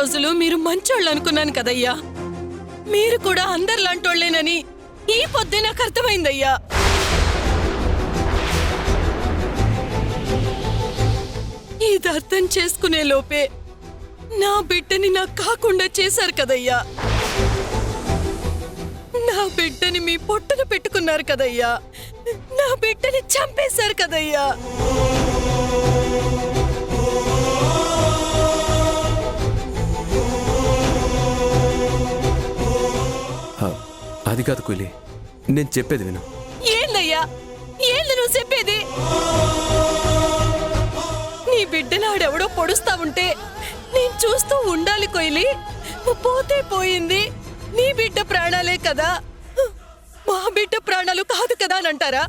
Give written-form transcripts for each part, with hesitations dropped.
రోజులు మీరు మంచోళ్ళు అనుకున్నాను కదయ్యా. మీరు కూడా అందరిలాంటోళ్లేనని ఈ పొద్దే నాకు అర్థమైందయ్యా. ఇది అర్థం చేసుకునే లోపే నా బిడ్డని నాకు కాకుండా చేశారు కదయ్యా. నా బిడ్డని మీ పొట్టన పెట్టుకున్నారు కదయ్యా. నా బిడ్డని చంపేశారు కదయ్యా. అది కాదు కూలి, నేను చెప్పేది విను. ఏందయ్యా, ఏంది నువ్వు చెప్పేది? నీ బిడ్డలాడెవడో పొడుస్తా ఉంటే నేను చూస్తూ ఉండాలి కొయ్లి. పోతే పోయింది, నీ బిడ్డ ప్రాణాలే కదా, మా బిడ్డ ప్రాణాలు కాదు కదా అని అంటారా?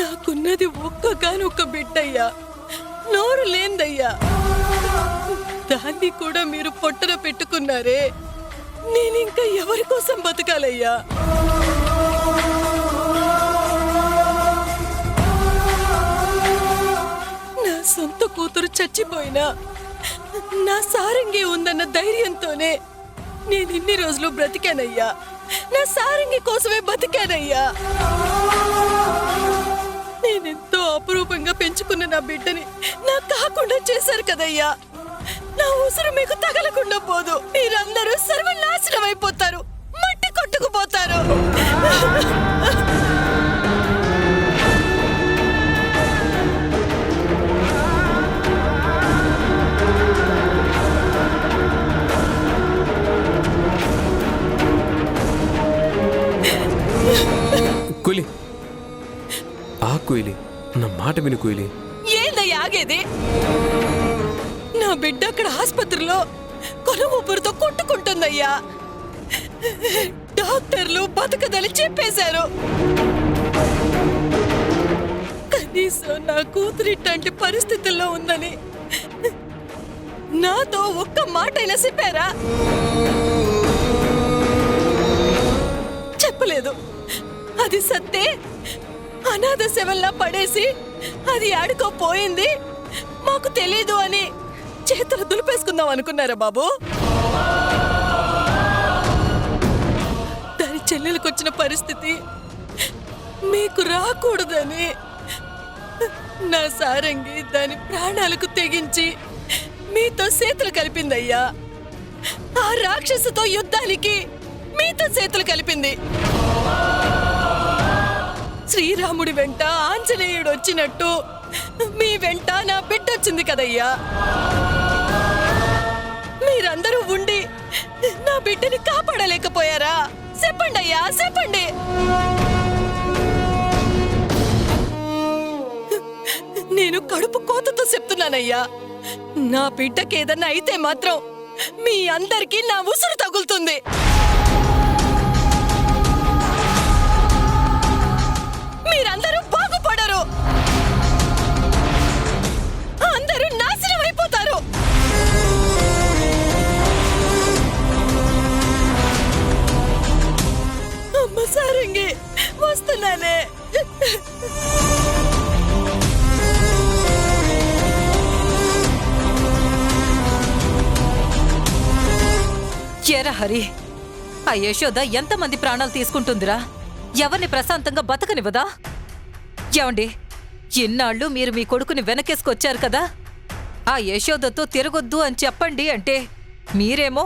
నాకున్నది ఒక్కగానొక్క బిడ్డయ్యా, నోరు లేందయ్యా. దాన్ని కూడా మీరు పొట్టన పెట్టుకున్నారే. నేనింకా ఎవరి కోసం బతకాలయ్యా? నా సొంత కూతురు చచ్చిపోయినా నా సారంగి ఉందన్న ధైర్యంతోనే నేను ఇన్ని రోజులు బ్రతికానయ్యా. నా సారంగి కోసమే బతికానయ్యా. నేనెంతో అపురూపంగా పెంచుకున్న నా బిడ్డని నాకు కాకుండా చేశారు కదయ్యా. నా ఉసురు మీకు తగలకుండా పోదు. మీరందరూ సర్వనాశనం అయిపోతారు, మట్టి కొట్టుకుపోతారు. కూలి, ఆ కూలి, నా మాట విను కూలి. ఏందయ్యా ఆగేది? నా బిడ్డ అక్కడ ఆసుపత్రిలో కొనుమూపురుతో కొట్టుకుంటుందయ్యా. డాక్టర్లు బతకదని చెప్పేశారు. కనీసం నా కూతురు ఇట్లాంటి పరిస్థితుల్లో ఉందని నాతో ఒక్క మాటైనా చెప్పారా? చెప్పలేదు. అది సత్తే అనాథ శవంలా పడేసి అది ఆడుకోపోయింది, మాకు తెలీదు అని చేతులు దులిపేసుకుందాం అనుకున్నారా బాబు? దాని చెల్లెలకొచ్చిన పరిస్థితి మీకు రాకూడదని నా సారంగి దాని ప్రాణాలకు తెగించి మీతో చేతులు కలిపిందయ్యా. ఆ రాక్షసుతో యుద్ధానికి మీతో చేతులు కలిపింది. శ్రీరాముడి వెంట ఆంజనేయుడు వచ్చినట్టు మీ వెంట నా బిడ్డ వచ్చింది కదయ్యా. మీరందరూ ఉండి నా బిడ్డని కాపాడలేకపోయారా? చెప్పండి అయ్యా, చెప్పండి. నేను కడుపు కోతతో చెప్తున్నానయ్యా. నా బిడ్డకి ఏదన్నా అయితే మాత్రం మీ అందరికీ నా ఉసురు తగులుతుంది. మీరందరూ బాగుపడరు, అందరూ నాశనం అయిపోతారు. అమ్మ సారంగి, వస్తున్నానే. ఏరా హరి, ఆ యశోద ఎంతమంది ప్రాణాలు తీసుకుంటుందిరా? ఎవరిని ప్రశాంతంగా బతకనివ్వదా? ఏమండి, ఇన్నాళ్ళు మీరు మీ కొడుకుని వెనకేసుకొచ్చారు కదా, ఆ యశోదతో తిరగొద్దు అని చెప్పండి అంటే మీరేమో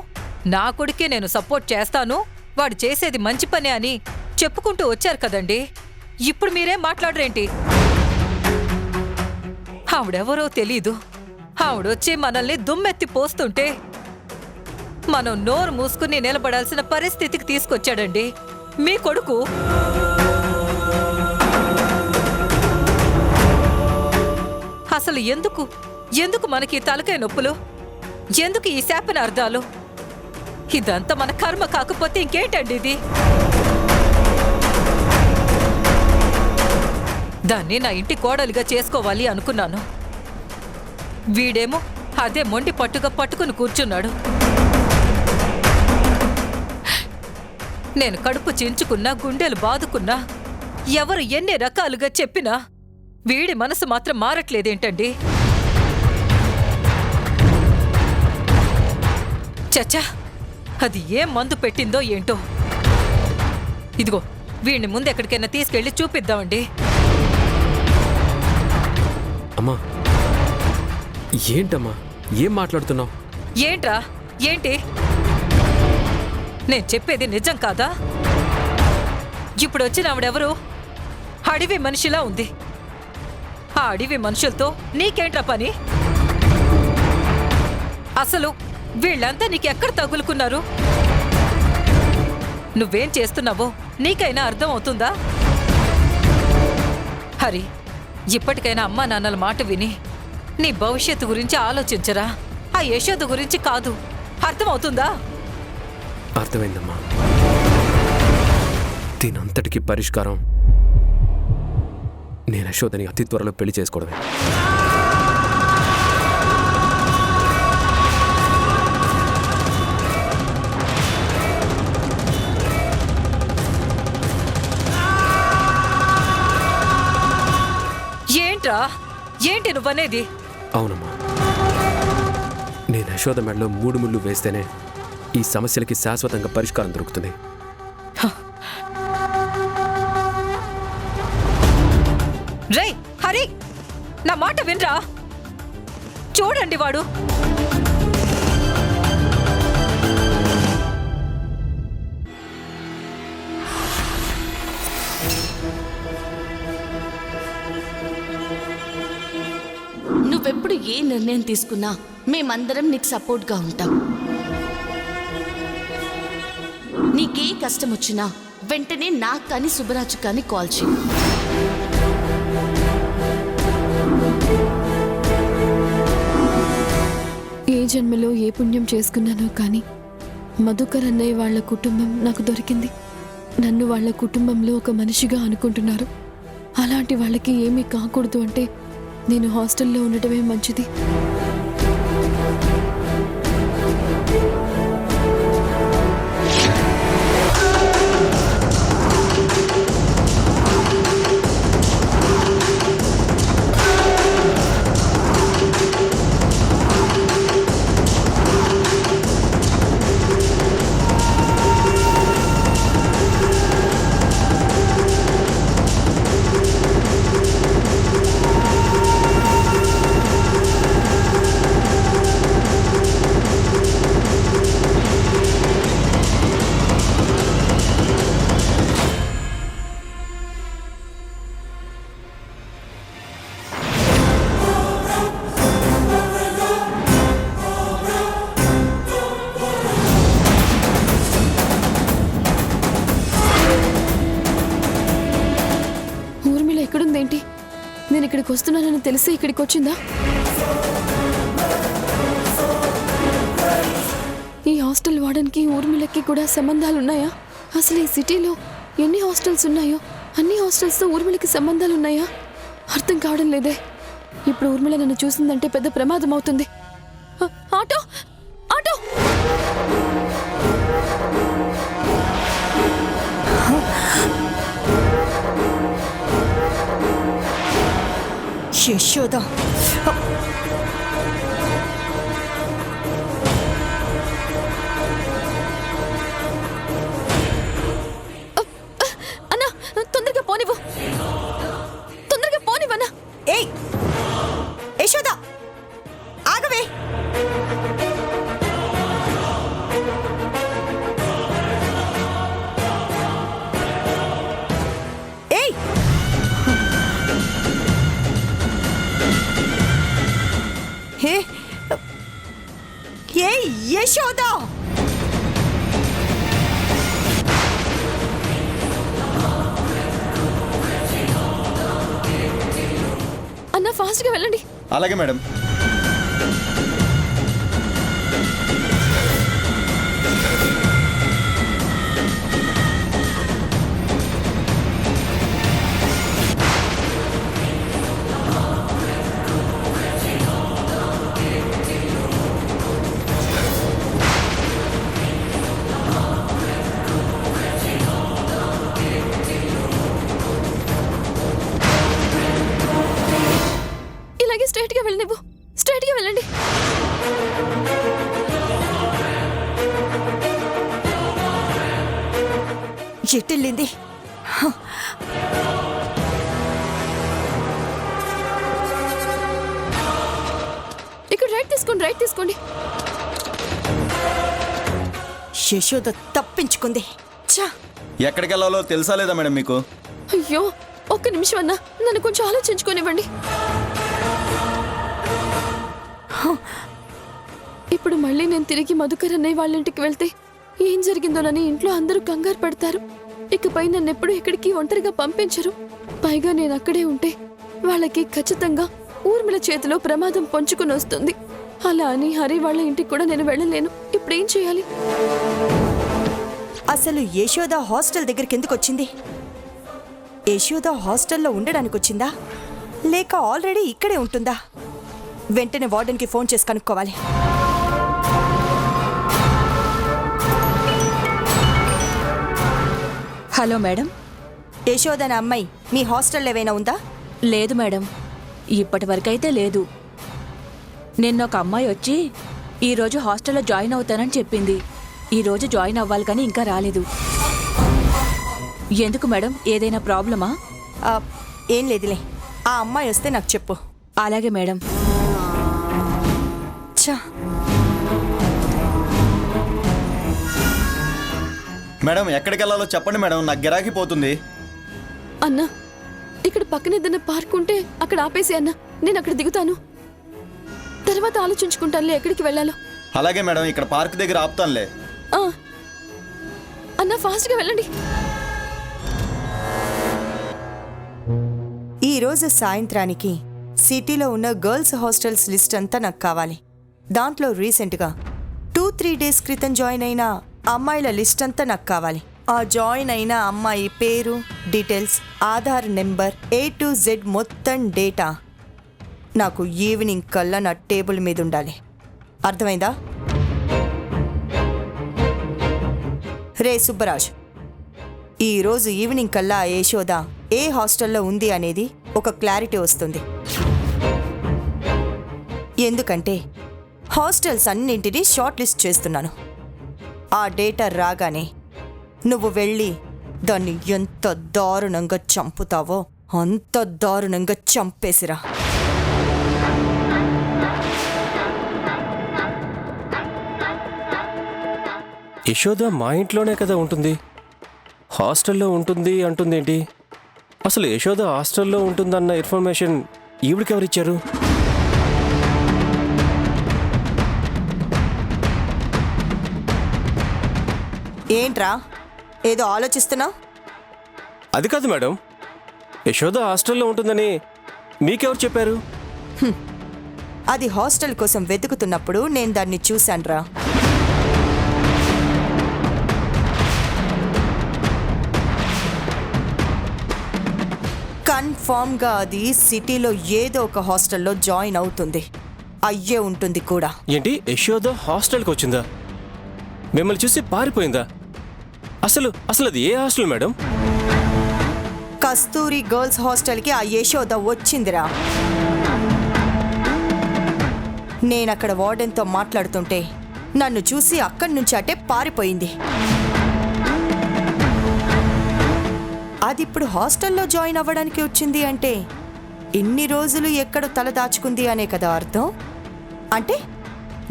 నా కొడుకే నేను సపోర్ట్ చేస్తాను, వాడు చేసేది మంచి పనే అని చెప్పుకుంటూ వచ్చారు కదండి. ఇప్పుడు మీరేం మాట్లాడరేంటి? ఆవిడెవరో తెలీదు, ఆవిడొచ్చి మనల్ని దుమ్మెత్తి పోస్తుంటే మనం నోరు మూసుకుని నిలబడాల్సిన పరిస్థితికి తీసుకొచ్చాడండి మీ కొడుకు. అసలు ఎందుకు మనకి తలకాయ నొప్పులు? ఎందుకు ఈ శాపన అర్థాలు? ఇదంతా మన కర్మ కాకపోతే ఇంకేంటండి ఇది? దాన్ని నా ఇంటి కోడలిగా చేసుకోవాలి అనుకున్నాను. వీడేమో అదే మొండి పట్టుగా పట్టుకుని కూర్చున్నాడు. నేను కడుపు చించుకున్నా, గుండెలు బాదుకున్నా, ఎవరు ఎన్ని రకాలుగా చెప్పినా వీడి మనసు మాత్రం మారట్లేదేంటండి? చచ్చా, అది ఏం మందు పెట్టిందో ఏంటో. ఇదిగో వీడిని ముందు ఎక్కడికైనా తీసుకెళ్లి చూపిద్దామండి. అమ్మా, ఏంటమ్మా, ఏం మాట్లాడుతున్నావు? ఏంట్రా ఏంటి? నేను చెప్పేది నిజం కాదా? ఇప్పుడు వచ్చిన ఆవిడెవరు? అడవి మనిషిలా ఉంది. ఆ అడవి మనుషులతో నీకేంట్రా పని? అసలు వీళ్ళంతా నీకెక్కడ తగులుకున్నారు? నువ్వేం చేస్తున్నావో నీకైనా అర్థం అవుతుందా? హరి, ఇప్పటికైనా అమ్మా నాన్నల మాట విని నీ భవిష్యత్తు గురించి ఆలోచించరా. ఆ యశోద గురించి కాదు. అర్థమవుతుందా? అర్థమైందమ్మా. దీనంతటికీ పరిష్కారం నేను యశోదని అతి త్వరలో పెళ్లి చేసుకోవడమే. ఏంట్రా ఏంటి నువ్వనేది? అవునమ్మా, నేను యశోద మెడలో 3 ముళ్ళు వేస్తేనే ఈ సమస్యలకి శాశ్వతంగా పరిష్కారం దొరుకుతుంది. రేయ్ హరి, నా మాట వినరా? చూడండి వాడు నువ్వెప్పుడు ఏ నిర్ణయం తీసుకున్నా మేమందరం నీకు సపోర్ట్గా ఉంటాం. నీకే కష్టం వచ్చినా వెంటనే నాకు కానీ సుబ్బరాజు కానీ కాల్ చేయి. ఏ జన్మలో ఏ పుణ్యం చేసుకున్నానో కానీ మధుకర్ అన్నయ్య వాళ్ళ కుటుంబం నాకు దొరికింది. నన్ను వాళ్ళ కుటుంబంలో ఒక మనిషిగా అనుకుంటున్నారు. అలాంటి వాళ్ళకి ఏమీ కాకూడదు అంటే నేను హాస్టల్లో ఉండటమే మంచిది. ఎక్కడుందేంటి? నేను ఇక్కడికి వస్తున్నానని తెలిసి ఇక్కడికి వచ్చిందా? ఈ హాస్టల్ వార్డెన్కి ఊర్మిళకి కూడా సంబంధాలున్నాయా? అసలు ఈ సిటీలో ఎన్ని హాస్టల్స్ ఉన్నాయో అన్ని హాస్టల్స్తో ఊర్మిళకి సంబంధాలున్నాయా? అర్థం కావడం లేదే. ఇప్పుడు ఊర్మిళ నన్ను చూసిందంటే పెద్ద ప్రమాదం అవుతుంది. Auto auto! యశోద, అన్నా తొందరగా పోనివ్వు, తొందరగా పోనివ్వన్నా. ఏయ్ యశోద, ఆగవే. ఏయ్ హే, ఏయ్ యశోద! అన్నా ఫాస్ట్గా వెళ్ళండి. అలాగే మేడం. ఇలాగే స్ట్రైట్గా వెళ్ళనివ్వు, స్ట్రైట్గా వెళ్ళండి. ఎటెళ్ళింది? ఇక్కడ రైట్ తీసుకోండి, రైట్ తీసుకోండి. యశోద తప్పించుకుంది. ఛా! ఎక్కడికి వెళ్ళాలో తెలుసా లేదా మేడం మీకు? అయ్యో, ఒక్క నిమిషం అన్నా, నన్ను కొంచెం ఆలోచించుకోనివ్వండి. ఇప్పుడు మళ్ళీ నేను తిరిగి మధుకర్ అన్నయ్య వాళ్ళ ఇంటికి వెళ్తే ఏం జరిగిందోనని ఇంట్లో అందరూ కంగారు పడతారు. ఇకపై నన్ను ఎప్పుడు ఎక్కడికి ఒంటరిగా పంపించరు. పైగా నేను అక్కడే ఉంటే వాళ్ళకి ఖచ్చితంగా ఊర్మిళ చేతిలో ప్రమాదం పొంచుకుని వస్తుంది. అలా అని హరి వాళ్ళ ఇంటికి కూడా నేను వెళ్ళలేను. ఇప్పుడేం చేయాలి? అసలు యశోద హాస్టల్ దగ్గరికి ఎందుకు వచ్చింది? యశోద హాస్టల్లో ఉండడానికి వచ్చిందా, లేక ఆల్రెడీ ఇక్కడే ఉంటుందా? వెంటనే వార్డెన్కి ఫోన్ చేసి కనుక్కోవాలి. Hello madam. యశోద అనే అమ్మాయి మీ హాస్టల్లో ఏమైనా ఉందా? లేదు మేడం, ఇప్పటి వరకైతే లేదు. నిన్న ఒక అమ్మాయి వచ్చి ఈరోజు హాస్టల్లో జాయిన్ అవుతానని చెప్పింది. ఈరోజు జాయిన్ అవ్వాలి కానీ ఇంకా రాలేదు. ఎందుకు మేడం, ఏదైనా ప్రాబ్లమా? ఆ, ఏం లేదులే. ఆ అమ్మాయి వస్తే నాకు చెప్పు. అలాగే మేడం. ఛా! మేడం ఎక్కడికి వెళ్ళాలో చెప్పండి మేడం, నాకు గిరాకీ పోతుంది. అన్నా, ఇక్కడ పక్కన ఏదైనా పార్క్ ఉంటే అక్కడ ఆపేసి అన్నా, నేను అక్కడ దిగుతాను. తర్వాత ఆలోచించుకుంటానులే ఎక్కడికి వెళ్ళాలో. అలాగే మేడం, ఇక్కడ పార్క్ దగ్గర ఆపుతానులే. ఆ, అన్నా ఫాస్ట్గా వెళ్ళండి. ఈరోజు సాయంత్రానికి సిటీలో ఉన్న గర్ల్స్ హాస్టల్స్ లిస్ట్ అంతా నాకు కావాలి. దాంట్లో రీసెంట్గా 2-3 డేస్ క్రితం జాయిన్ అయిన అమ్మాయిల లిస్ట్ అంతా నాకు కావాలి. ఆ జాయిన్ అయిన అమ్మాయి పేరు, details, Aadhaar number, A to Z మొత్తం డేటా నాకు ఈవినింగ్ కల్లా నా టేబుల్ మీద ఉండాలి. అర్థమైందా? రే సుబ్బరాజ్, ఈరోజు ఈవినింగ్ కల్లా యశోద ఏ హాస్టల్లో ఉంది అనేది ఒక క్లారిటీ వస్తుంది. ఎందుకంటే హాస్టల్స్ అన్నింటినీ షార్ట్ లిస్ట్ చేస్తున్నాను. ఆ డేటా రాగానే నువ్వు వెళ్ళి దాన్ని ఎంత దారుణంగా చంపుతావో అంత దారుణంగా చంపేసిరా. యశోద మా ఇంట్లోనే కదా ఉంటుంది, హాస్టల్లో ఉంటుంది అంటుందేంటి? అసలు యశోద హాస్టల్లో ఉంటుందన్న ఇన్ఫర్మేషన్ ఈవిడికి ఎవరిచ్చారు? ఏంట్రా ఏదో ఆలోచిస్తున్నావు? అది కాదు మేడం, యశోద హాస్టల్లో ఉంటుందని మీకెవరు చెప్పారు? అది హాస్టల్ కోసం వెతుకుతున్నప్పుడు నేను దాన్ని చూశాన్రా. కన్ఫామ్గా అది సిటీలో ఏదో ఒక హాస్టల్లో జాయిన్ అవుతుంది. అయ్యే ఉంటుంది కూడా. ఏంటి, యశోద హాస్టల్కి వచ్చిందా? మిమ్మల్ని చూసి పారిపోయిందా? అసలు అది ఏ హాస్టల్ మేడం? కస్తూరి గర్ల్స్ హాస్టల్కి ఆ యశోద వచ్చిందిరా. నేనక్కడ వార్డెన్తో మాట్లాడుతుంటే నన్ను చూసి అక్కడి నుంచి అటే పారిపోయింది. అది ఇప్పుడు హాస్టల్లో జాయిన్ అవ్వడానికి వచ్చింది అంటే ఇన్ని రోజులు ఎక్కడ తల దాచుకుంది అనే కదా అర్థం. అంటే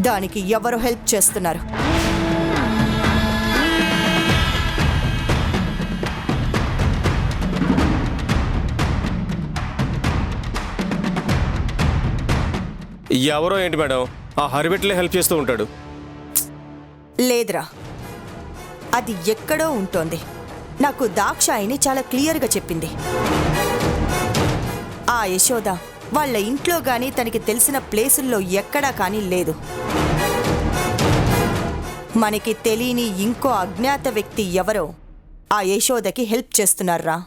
దానికి ఎవరు హెల్ప్ చేస్తున్నారు? ఎవరో ఏంటి మేడం, ఆ హరిబెట్లే హెల్ప్ చేస్తూ ఉంటాడు. లేదురా, అది ఎక్కడో ఉంటోంది. నాకు దాక్షాయిని చాలా క్లియర్గా చెప్పింది. ఆ యశోద వాళ్ళ ఇంట్లో కానీ తనకి తెలిసిన ప్లేసుల్లో ఎక్కడా కానీ లేదు. మనకి తెలియని ఇంకో అజ్ఞాత వ్యక్తి ఎవరో ఆ యశోదకి హెల్ప్ చేస్తున్నారా.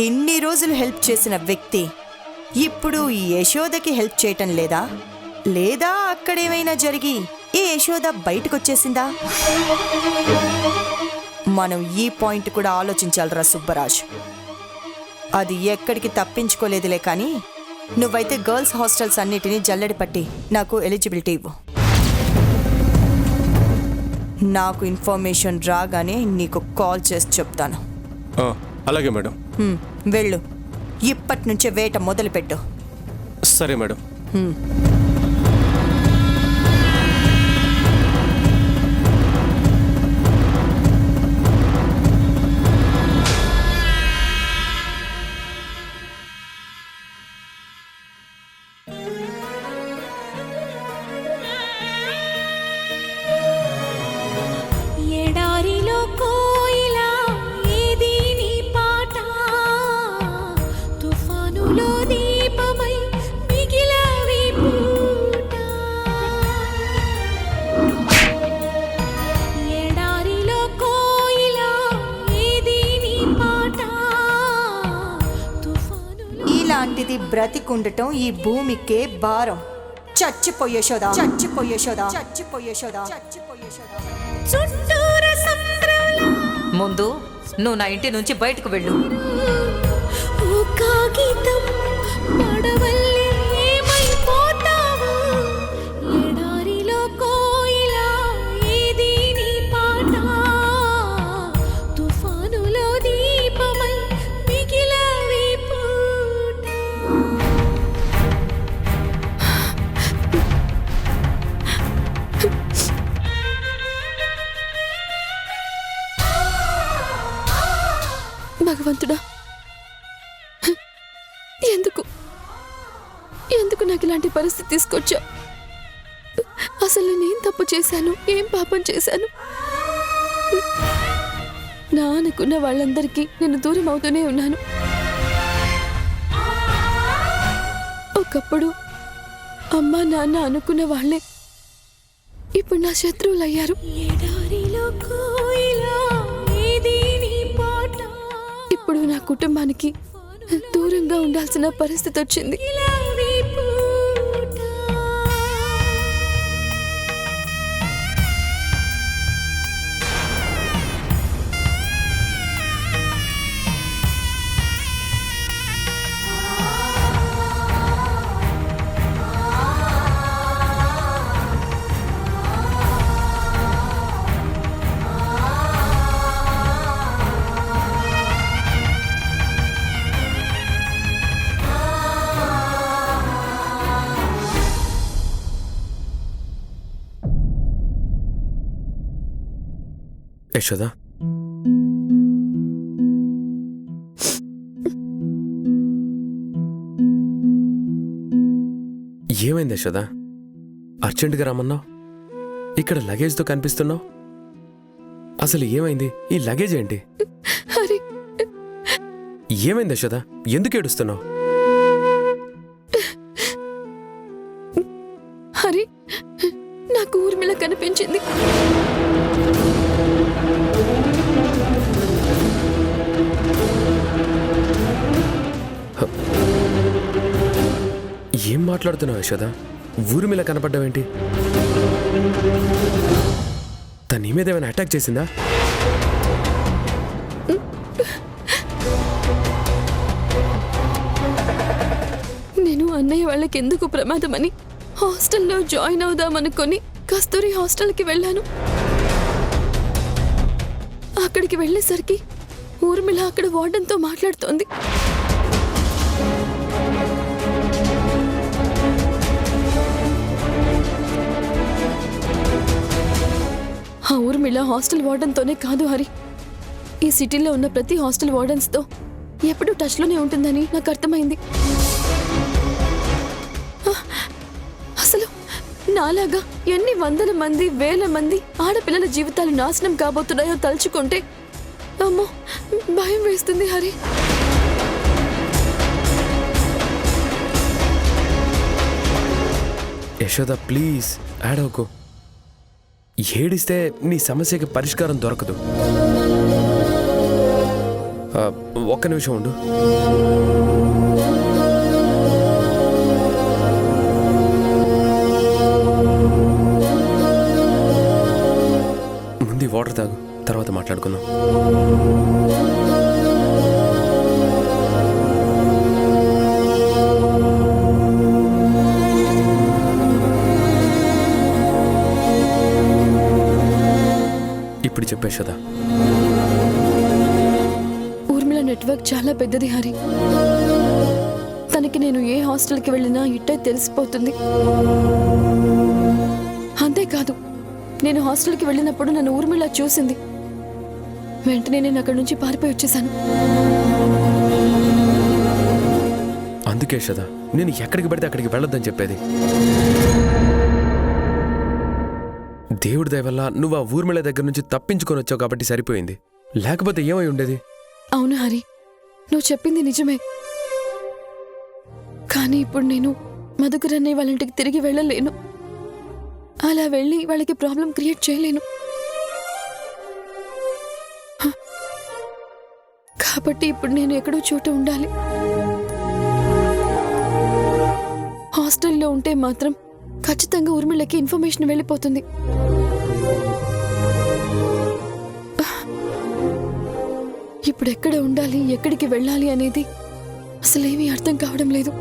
ఇన్ని రోజులు హెల్ప్ చేసిన వ్యక్తి ఇప్పుడు ఈ యశోదకి హెల్ప్ చేయటం లేదా? లేదా అక్కడేమైనా జరిగి ఈ యశోద బయటకొచ్చేసిందా? మనం ఈ పాయింట్ కూడా ఆలోచించాలిరా సుబ్బరాజ్. అది ఎక్కడికి తప్పించుకోలేదులే కానీ నువ్వైతే గర్ల్స్ హాస్టల్స్ అన్నిటినీ జల్లెడ పట్టి నాకు ఎలిజిబిలిటీ ఇవ్వు. నాకు ఇన్ఫర్మేషన్ రాగానే నీకు కాల్ చేసి చెప్తాను. అలాగే మేడం. వెళ్ళు, ఇప్పటి నుంచే వేట మొదలుపెట్టు. సరే మేడం. ఎడారిలో కోయిలా ఏది నీ పాట, తుఫానులో దీపమై మిగిలావి పూట. ఎడారిలో కోయిలా ఏది నీ పాట, తుఫానులో. ఇలాంటిది బ్రతికుండటం ఈ భూమికే భారం. చచ్చిపోయేషోదా, చచ్చిపోయేషోదా, చచ్చిపోయేషోదా, చచ్చిపోయేషోదా. చుట్టూర సంద్రంలా ముందు నువ్వు నా ఇంటి నుంచి బయటకు వెళ్ళు. ఓ కాగితం పడవల్లే ఏమైపోతావా, ఎడారిలో కోయిలా ఏది నీ పాట, తుఫానులో దీపమై మిగిలావి పూట. భగవంతుడా, ఎందుకు ఎందుకు నాకు ఇలాంటి పరిస్థితి తీసుకొచ్చావు? అసలు నేనేం తప్పు చేశాను? ఏం పాపం చేశాను? నా అనుకున్న వాళ్ళందరికీ నేను దూరం అవుతూనే ఉన్నాను. ఒకప్పుడు అమ్మ నాన్న అనుకున్న వాళ్ళే ఇప్పుడు నా శత్రువులు అయ్యారు. ఎడారిలో కోయిలా ఏది నీ పాట, ఇప్పుడు నా కుటుంబానికి దూరంగా ఉండాల్సిన పరిస్థితి వచ్చింది. మిగిలావి పూట. యశోదా, ఏమైంది యశోదా? అర్జెంటుగా రమ్మన్నావు, ఇక్కడ లగేజ్తో కనిపిస్తున్నావు. అసలు ఏమైంది? ఈ లగేజ్ ఏంటి? హరి, ఏమైంది యశోదా? ఎందుకు ఏడుస్తున్నావు? హరి, నాకు ఊర్మిళ కనిపించింది. ఏం మాట్లాడుతున్నావు యశోదా? ఊర్మిళ కనపడ్డావేంటి? తను నీ మీద ఏమైనా అటాక్ చేసిందా? నేను అన్నయ్య వాళ్ళకి ఎందుకు ప్రమాదమని హాస్టల్లో జాయిన్ అవుదామనుకొని కస్తూరి హాస్టల్కి వెళ్ళాను. అక్కడికి వెళ్ళేసరికి ఊర్మిళ అక్కడ వార్డెన్తో మాట్లాడుతోంది. ఆ ఊర్మిళ హాస్టల్ వార్డెన్తోనే కాదు హరి, ఈ సిటీలో ఉన్న ప్రతి హాస్టల్ వార్డెన్స్తో ఎప్పుడూ టచ్లోనే ఉంటుందని నాకు అర్థమైంది. అసలు నాలాగా ఎన్ని వందల మంది, వేల మంది ఆడపిల్లల జీవితాలు నాశనం కాబోతున్నాయో తలుచుకుంటే అమ్మో, భయం వేస్తుంది హరి. యశోదా, ప్లీజ్ ఏడవకు. ఏడిస్తే నీ సమస్యకి పరిష్కారం దొరకదు. ఒక్క నిమిషం ఉండు. ముందు వాటర్ తాగు, తర్వాత మాట్లాడుకుందాం. చెప్పు యశోద. ఊర్మిళ నెట్వర్క్ చాలా పెద్దది హరి. తనకి నేను ఏ హాస్టల్కి వెళ్ళినా ఇట్టే తెలిసిపోతుంది. అంతేకాదు, నేను హాస్టల్కి వెళ్ళినప్పుడు నన్ను ఊర్మిళ చూసింది. వెంటనే నేను అక్కడి నుంచి పారిపోయి వచ్చేసాను. అందుకే యశోద నేను ఎక్కడికి పడితే అక్కడికి వెళ్ళొద్దని చెప్పేది. దేవుడి దయ వల్ల నువ్వు ఆ ఊర్మిళ దగ్గర నుంచి తప్పించుకొని వచ్చావు కాబట్టి సరిపోయింది. లేకపోతే ఏమై ఉండేది? అవును హరి, నువ్వు చెప్పింది నిజమే. కానీ ఇప్పుడు నేను మధుకర్ అన్నయ్య వాళ్ళ ఇంటికి తిరిగి వెళ్ళలేను. అలా వెళ్ళి వాళ్ళకి ప్రాబ్లం క్రియేట్ చేయలేను. హ. కాబట్టి ఇప్పుడు నేను ఎక్కడో చోట ఉండాలి. హాస్టల్లో ఉంటే మాత్రం ఖచ్చితంగా ఊర్మిళకి ఇన్ఫర్మేషన్ వెళ్ళిపోతుంది. ఇప్పుడు ఎక్కడ ఉండాలి, ఎక్కడికి వెళ్ళాలి అనేది అసలేమీ అర్థం కావడం లేదు.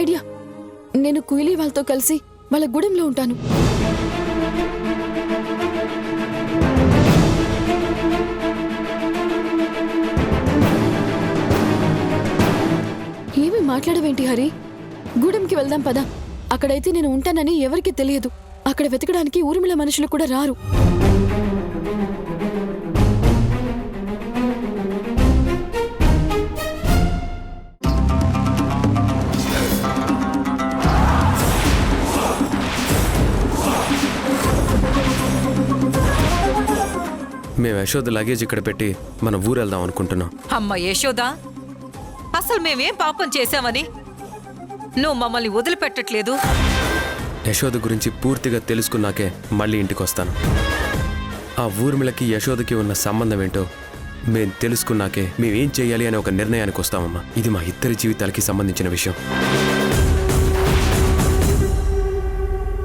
ఐడియా, నేను కుయిలీ వాళ్ళతో కలిసి వాళ్ళ గూడెంలో ఉంటాను. ఏమి మాట్లాడవేంటి హరి? గూడెంకి వెళ్దాం పదా. అక్కడైతే నేను ఉంటానని ఎవరికీ తెలియదు. అక్కడ వెతకడానికి ఊర్మిళ మనుషులు కూడా రారు. మేము యశోద లగేజ్ ఇక్కడ పెట్టి మన ఊరు వెళ్దాం అనుకుంటున్నాం. అమ్మ యశోదా, అసలు మేమేం పాపం చేశామని నువ్వు మమ్మల్ని వదిలిపెట్టట్లేదు? యశోద గురించి పూర్తిగా తెలుసుకున్నాకే మళ్ళీ ఇంటికి వస్తాను. ఆ ఊర్మిళకి యశోదకి ఉన్న సంబంధం ఏంటో మేము తెలుసుకున్నాకే మేమేం చేయాలి అనే ఒక నిర్ణయానికి వస్తామమ్మా. ఇది మా ఇద్దరి జీవితాలకి సంబంధించిన విషయం.